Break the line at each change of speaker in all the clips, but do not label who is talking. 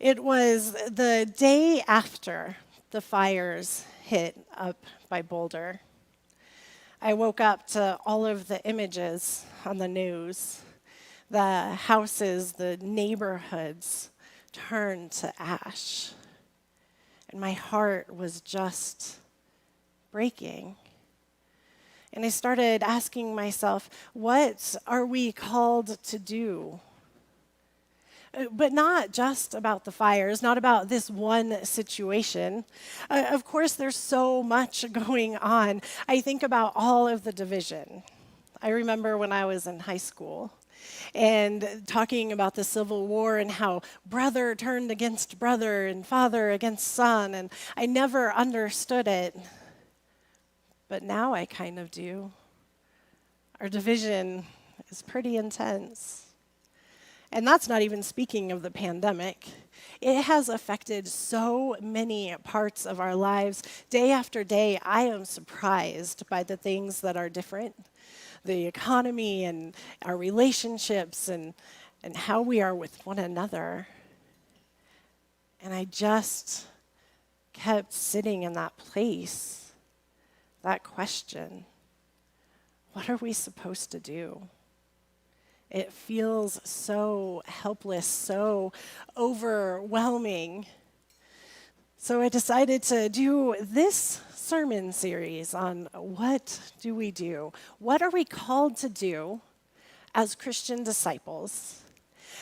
It was the day after the fires hit up by Boulder. I woke up to all of the images on the news. The houses, the neighborhoods turned to ash. And my heart was just breaking. And I started asking myself, what are we called to do? But not just about the fires, not about this one situation. Of course, there's so much going on. I think about all of the division. I remember when I was in high school and talking about the Civil War and how brother turned against brother and father against son, and I never understood it. But now I kind of do. Our division is pretty intense. And that's not even speaking of the pandemic. It has affected so many parts of our lives. Day after day, I am surprised by the things that are different. The economy and our relationships and how we are with one another. And I just kept sitting in that place, that question, what are we supposed to do? It feels so helpless, so overwhelming. So I decided to do this sermon series on what do we do? What are we called to do as Christian disciples?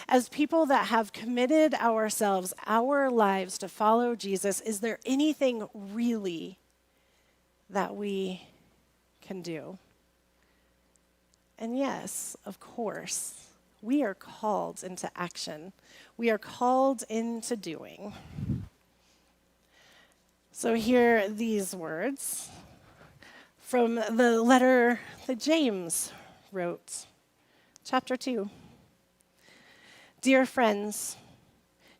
As people that have committed ourselves, our lives to follow Jesus, is there anything really that we can do? And yes, of course, we are called into action. We are called into doing. So hear these words from the letter that James wrote, chapter 2. Dear friends,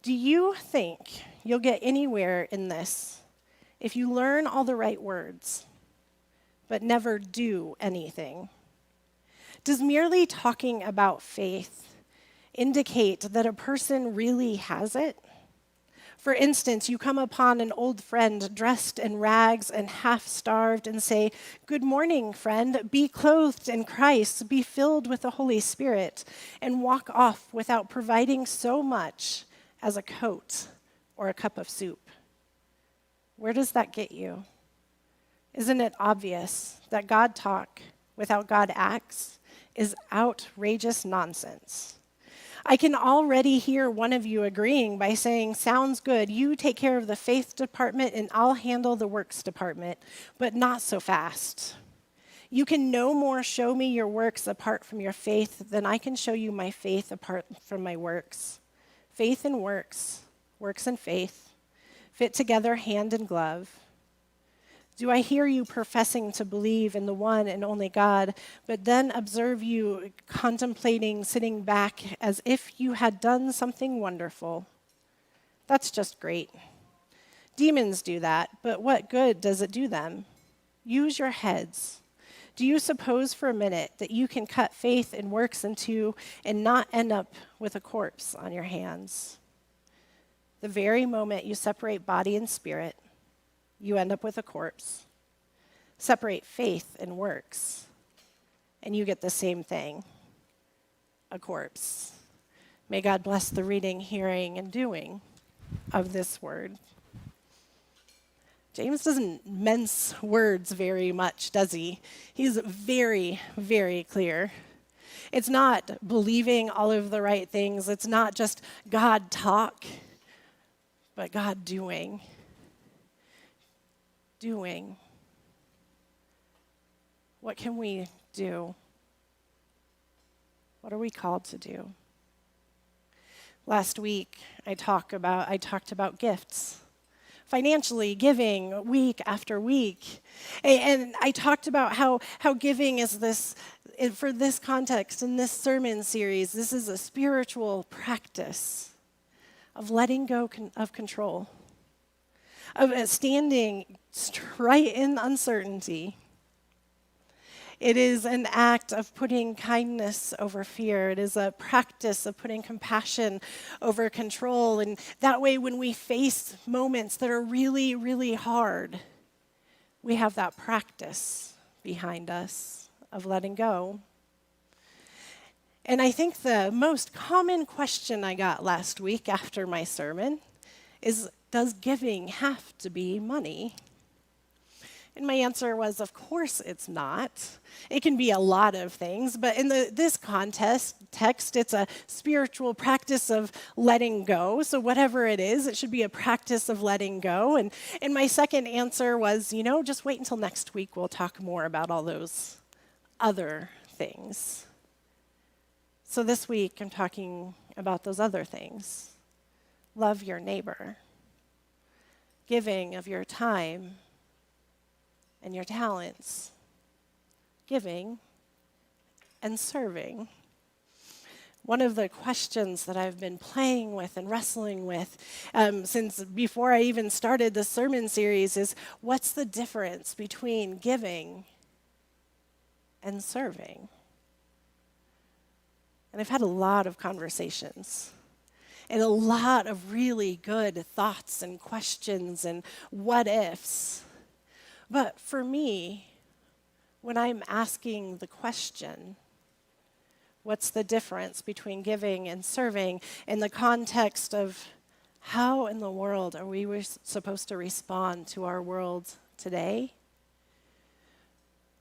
do you think you'll get anywhere in this if you learn all the right words, but never do anything? Does merely talking about faith indicate that a person really has it? For instance, you come upon an old friend dressed in rags and half-starved and say, "Good morning, friend. Be clothed in Christ, be filled with the Holy Spirit," and walk off without providing so much as a coat or a cup of soup. Where does that get you? Isn't it obvious that God talk without God acts is outrageous nonsense? I can already hear one of you agreeing by saying, "Sounds good. You take care of the faith department and I'll handle the works department," but not so fast. You can no more show me your works apart from your faith than I can show you my faith apart from my works. Faith and works, works and faith, fit together hand in glove. Do I hear you professing to believe in the one and only God, but then observe you contemplating sitting back as if you had done something wonderful? That's just great. Demons do that, but what good does it do them? Use your heads. Do you suppose for a minute that you can cut faith and works in two and not end up with a corpse on your hands? The very moment you separate body and spirit, you end up with a corpse. Separate faith and works, and you get the same thing, a corpse. May God bless the reading, hearing, and doing of this word. James doesn't mince words very much, does he? He's very, very clear. It's not believing all of the right things. It's not just God talk, but God doing. Doing. What can we do? What are we called to do? Last week, I talked about gifts. Financially giving week after week. And I talked about how giving is this, for this context, in this sermon series, this is a spiritual practice of letting go of control, of standing right in uncertainty. It is an act of putting kindness over fear. It is a practice of putting compassion over control. And that way, when we face moments that are really, really hard, we have that practice behind us of letting go. And I think the most common question I got last week after my sermon is, does giving have to be money? And my answer was, of course it's not. It can be a lot of things, but in this text, it's a spiritual practice of letting go. So whatever it is, it should be a practice of letting go. And my second answer was, just wait until next week. We'll talk more about all those other things. So this week, I'm talking about those other things. Love your neighbor. Giving of your time and your talents, giving and serving. One of the questions that I've been playing with and wrestling with since before I even started the sermon series is, what's the difference between giving and serving? And I've had a lot of conversations and a lot of really good thoughts and questions and what ifs. But for me, when I'm asking the question, what's the difference between giving and serving, in the context of how in the world are we supposed to respond to our world today?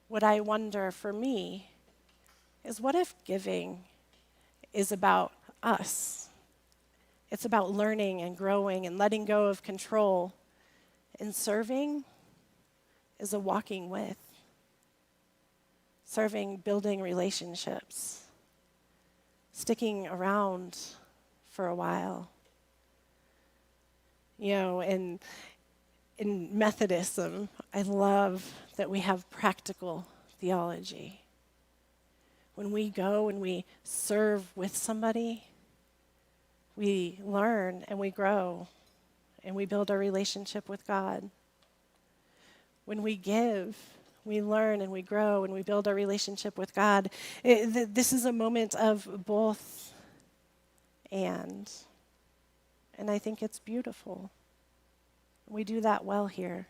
What I wonder for me is, what if giving is about us? It's about learning and growing and letting go of control, and serving is a walking with. Serving, building relationships, sticking around for a while. In Methodism, I love that we have practical theology. When we go and we serve with somebody, we learn and we grow and we build our relationship with God. When we give, we learn and we grow and we build our relationship with God. This is a moment of both and I think it's beautiful. We do that well here.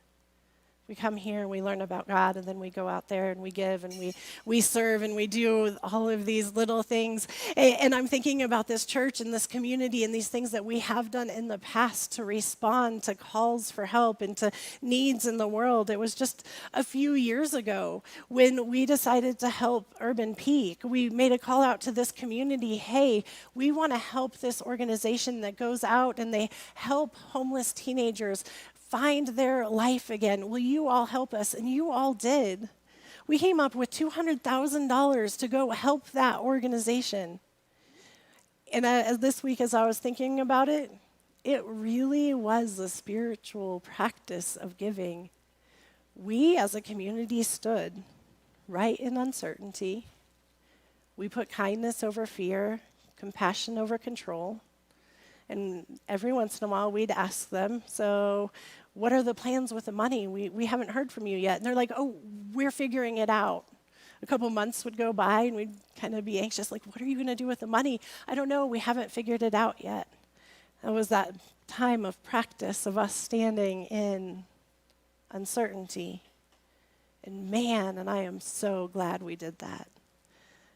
We come here and we learn about God, and then we go out there and we give and we serve and we do all of these little things. And I'm thinking about this church and this community and these things that we have done in the past to respond to calls for help and to needs in the world. It was just a few years ago when we decided to help Urban Peak. We made a call out to this community, hey, we want to help this organization that goes out and they help homeless teenagers find their life again. Will you all help us? And you all did. We came up with $200,000 to go help that organization. And this week, as I was thinking about it, it really was a spiritual practice of giving. We as a community stood right in uncertainty. We put kindness over fear, compassion over control. And every once in a while, we'd ask them, so what are the plans with the money? We haven't heard from you yet. And they're like, oh, we're figuring it out. A couple months would go by, and we'd kind of be anxious, like, what are you going to do with the money? I don't know. We haven't figured it out yet. That was that time of practice of us standing in uncertainty. And man, and I am so glad we did that.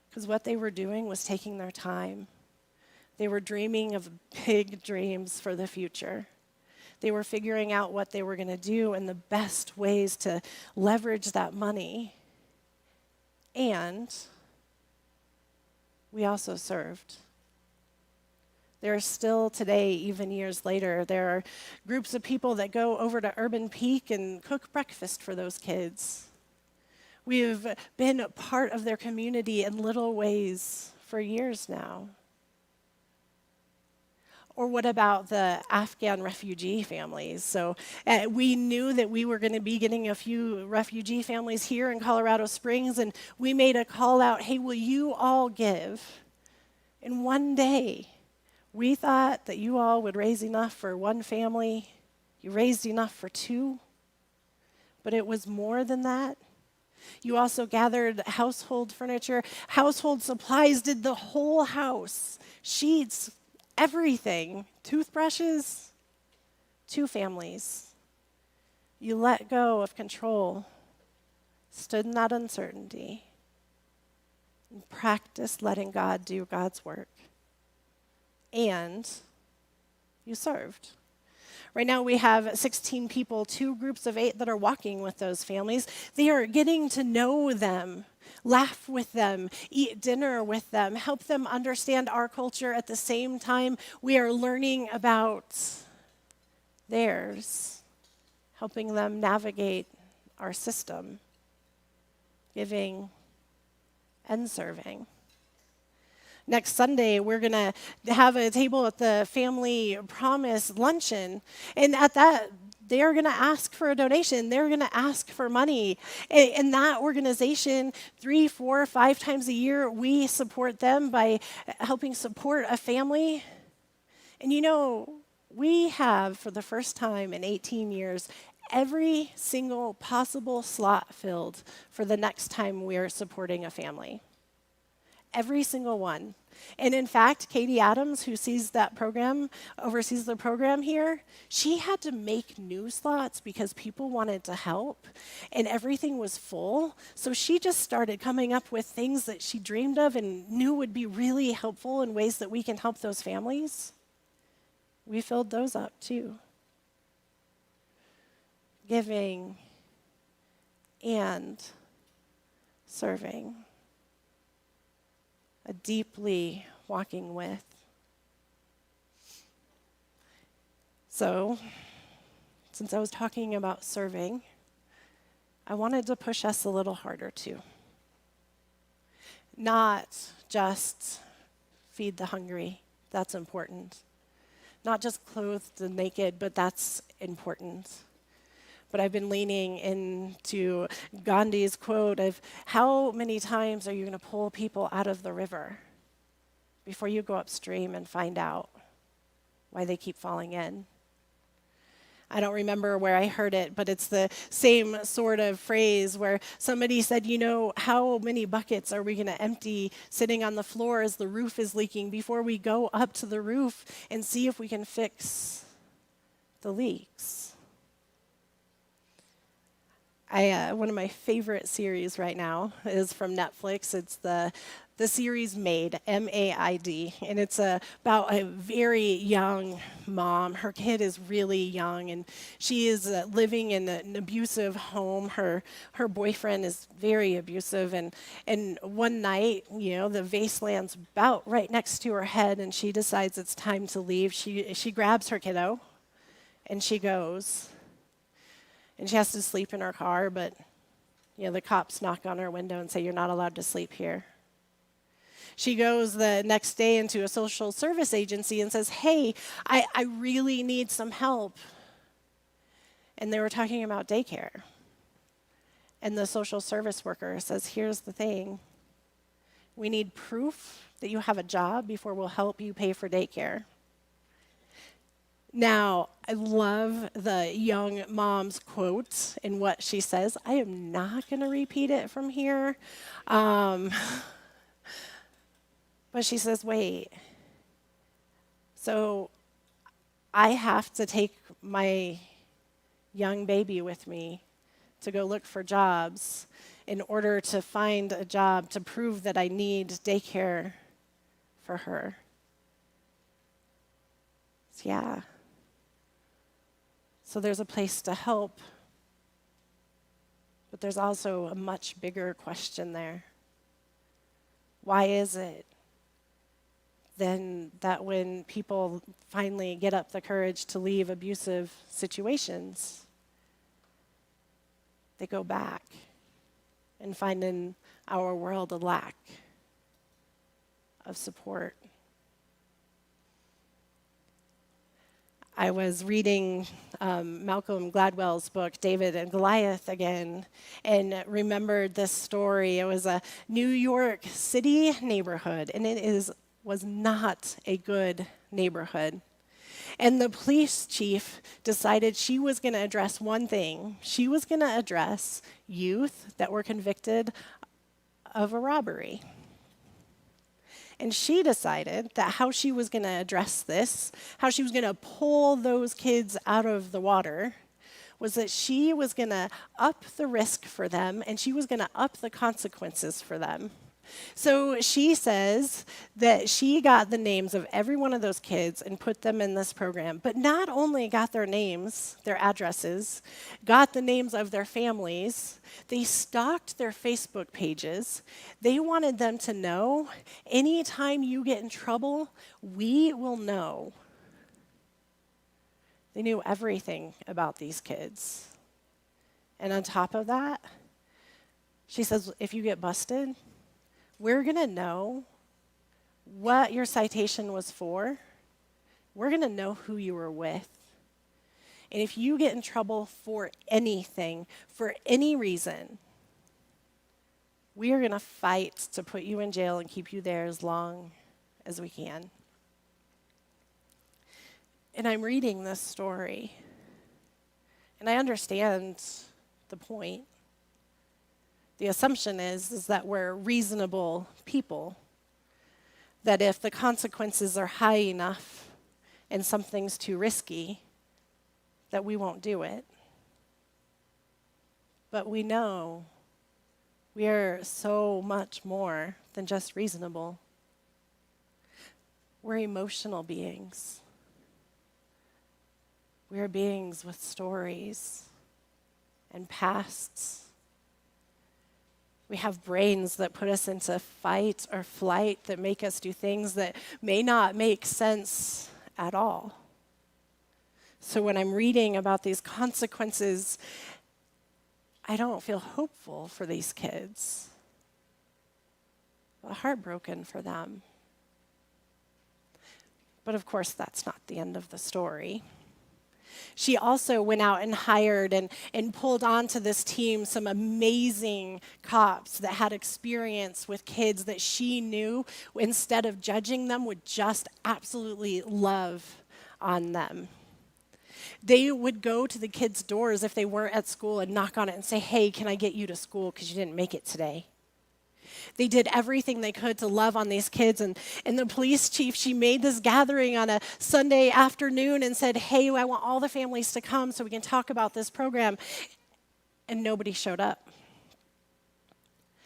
Because what they were doing was taking their time. They were dreaming of big dreams for the future. They were figuring out what they were going to do and the best ways to leverage that money. And we also served. There are still today, even years later, there are groups of people that go over to Urban Peak and cook breakfast for those kids. We've been a part of their community in little ways for years now. Or what about the Afghan refugee families? So we knew that we were going to be getting a few refugee families here in Colorado Springs, and we made a call out, hey, will you all give? And one day, we thought that you all would raise enough for one family. You raised enough for two, but it was more than that. You also gathered household furniture, household supplies, did the whole house, sheets, everything, toothbrushes, 2 families. You let go of control, stood in that uncertainty, and practiced letting God do God's work. And you served. Right now we have 16 people, 2 groups of 8 that are walking with those families. They are getting to know them, laugh with them, eat dinner with them, help them understand our culture at the same time we are learning about theirs, helping them navigate our system, giving and serving. Next Sunday, we're going to have a table at the Family Promise Luncheon. And at that, they're going to ask for a donation. They're going to ask for money. In that organization, 3, 4, 5 times a year, we support them by helping support a family. And you know, we have, for the first time in 18 years, every single possible slot filled for the next time we are supporting a family. Every single one. And in fact, Katie Adams, who oversees the program here, she had to make new slots because people wanted to help and everything was full. So she just started coming up with things that she dreamed of and knew would be really helpful in ways that we can help those families. We filled those up too. Giving and serving. A deeply walking with. So, since I was talking about serving, I wanted to push us a little harder too. Not just feed the hungry, that's important. Not just clothe the naked, but that's important. But I've been leaning into Gandhi's quote of, how many times are you going to pull people out of the river before you go upstream and find out why they keep falling in? I don't remember where I heard it, but it's the same sort of phrase where somebody said, you know, how many buckets are we going to empty sitting on the floor as the roof is leaking before we go up to the roof and see if we can fix the leaks? One of my favorite series right now is from Netflix. It's the series Maid, M-A-I-D, and it's about a very young mom. Her kid is really young, and she is living in an abusive home. Her boyfriend is very abusive, and one night, you know, the vase lands about right next to her head, and she decides it's time to leave. She grabs her kiddo, and she goes. And she has to sleep in her car, but you know, the cops knock on her window and say, you're not allowed to sleep here. She goes the next day into a social service agency and says, hey, I really need some help. And they were talking about daycare. And the social service worker says, here's the thing. We need proof that you have a job before we'll help you pay for daycare. Now, I love the young mom's quote in what she says. I am not going to repeat it from here. But she says, wait. So I have to take my young baby with me to go look for jobs in order to find a job to prove that I need daycare for her. So, yeah. So there's a place to help, but there's also a much bigger question there. Why is it then that when people finally get up the courage to leave abusive situations, they go back and find in our world a lack of support? I was reading Malcolm Gladwell's book, David and Goliath, again, and remembered this story. It was a New York City neighborhood, and was not a good neighborhood. And the police chief decided she was going to address one thing. She was going to address youth that were convicted of a robbery. And she decided that how she was going to address this, how she was going to pull those kids out of the water, was that she was going to up the risk for them and she was going to up the consequences for them. So she says that she got the names of every one of those kids and put them in this program, but not only got their names, their addresses, got the names of their families, they stalked their Facebook pages. They wanted them to know, anytime you get in trouble, we will know. They knew everything about these kids. And on top of that, she says, if you get busted, we're going to know what your citation was for. We're going to know who you were with. And if you get in trouble for anything, for any reason, we are going to fight to put you in jail and keep you there as long as we can. And I'm reading this story, and I understand the point. The assumption is that we're reasonable people, that if the consequences are high enough and something's too risky, that we won't do it. But we know we are so much more than just reasonable. We're emotional beings. We are beings with stories and pasts. We have brains that put us into fight or flight, that make us do things that may not make sense at all. So when I'm reading about these consequences, I don't feel hopeful for these kids, but heartbroken for them. But of course, that's not the end of the story. She also went out and hired and pulled onto this team some amazing cops that had experience with kids that she knew, instead of judging them, would just absolutely love on them. They would go to the kids' doors if they weren't at school and knock on it and say, hey, can I get you to school because you didn't make it today? They did everything they could to love on these kids. And the police chief, she made this gathering on a Sunday afternoon and said, hey, I want all the families to come so we can talk about this program. And nobody showed up.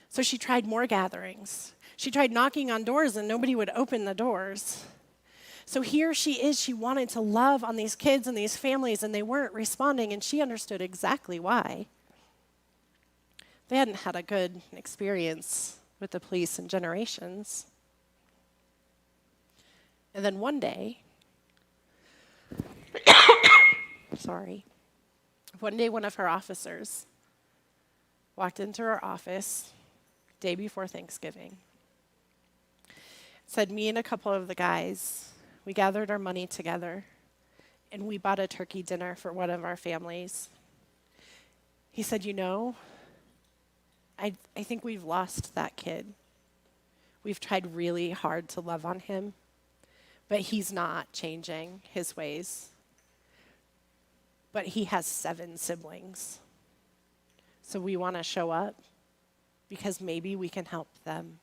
So she tried more gatherings. She tried knocking on doors and nobody would open the doors. So here she is, she wanted to love on these kids and these families, and they weren't responding, and she understood exactly why. They hadn't had a good experience with the police in generations. And then one day, one of her officers walked into her office day before Thanksgiving. Said, me and a couple of the guys, we gathered our money together and we bought a turkey dinner for one of our families. He said, you know, I think we've lost that kid. We've tried really hard to love on him, but he's not changing his ways. But he has 7 siblings. So we want to show up because maybe we can help them.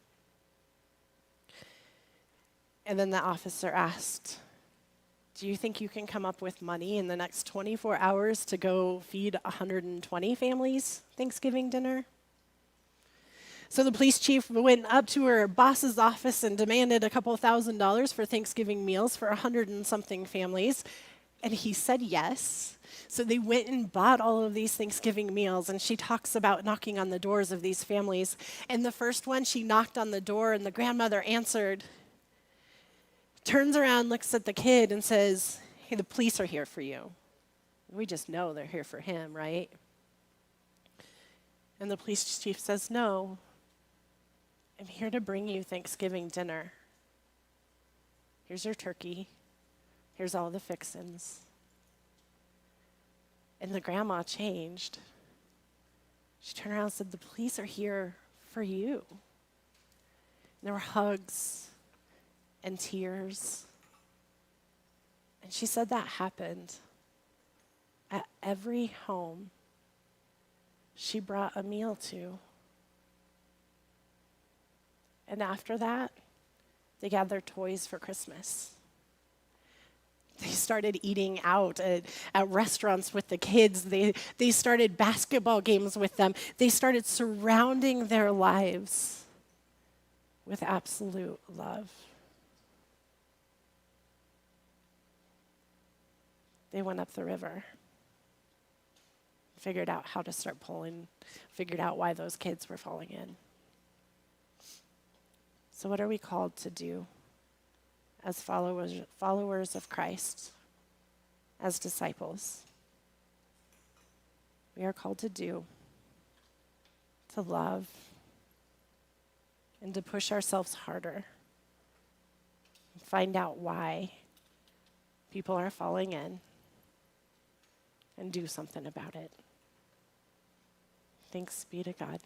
And then the officer asked, do you think you can come up with money in the next 24 hours to go feed 120 families Thanksgiving dinner? So the police chief went up to her boss's office and demanded a couple $1,000s for Thanksgiving meals for 100 and something families. And he said yes. So they went and bought all of these Thanksgiving meals. And she talks about knocking on the doors of these families. And the first one, she knocked on the door and the grandmother answered, turns around, looks at the kid and says, hey, the police are here for you. We just know they're here for him, right? And the police chief says, no, I'm here to bring you Thanksgiving dinner. Here's your turkey. Here's all the fixins. And the grandma changed. She turned around and said, the police are here for you. And there were hugs and tears. And she said that happened at every home she brought a meal to. And after that, they gathered toys for Christmas. They started eating out at restaurants with the kids. They started basketball games with them. They started surrounding their lives with absolute love. They went up the river, figured out how to start pulling, figured out why those kids were falling in. So what are we called to do as followers of Christ, as disciples? We are called to love, and to push ourselves harder, and find out why people are falling in, and do something about it. Thanks be to God.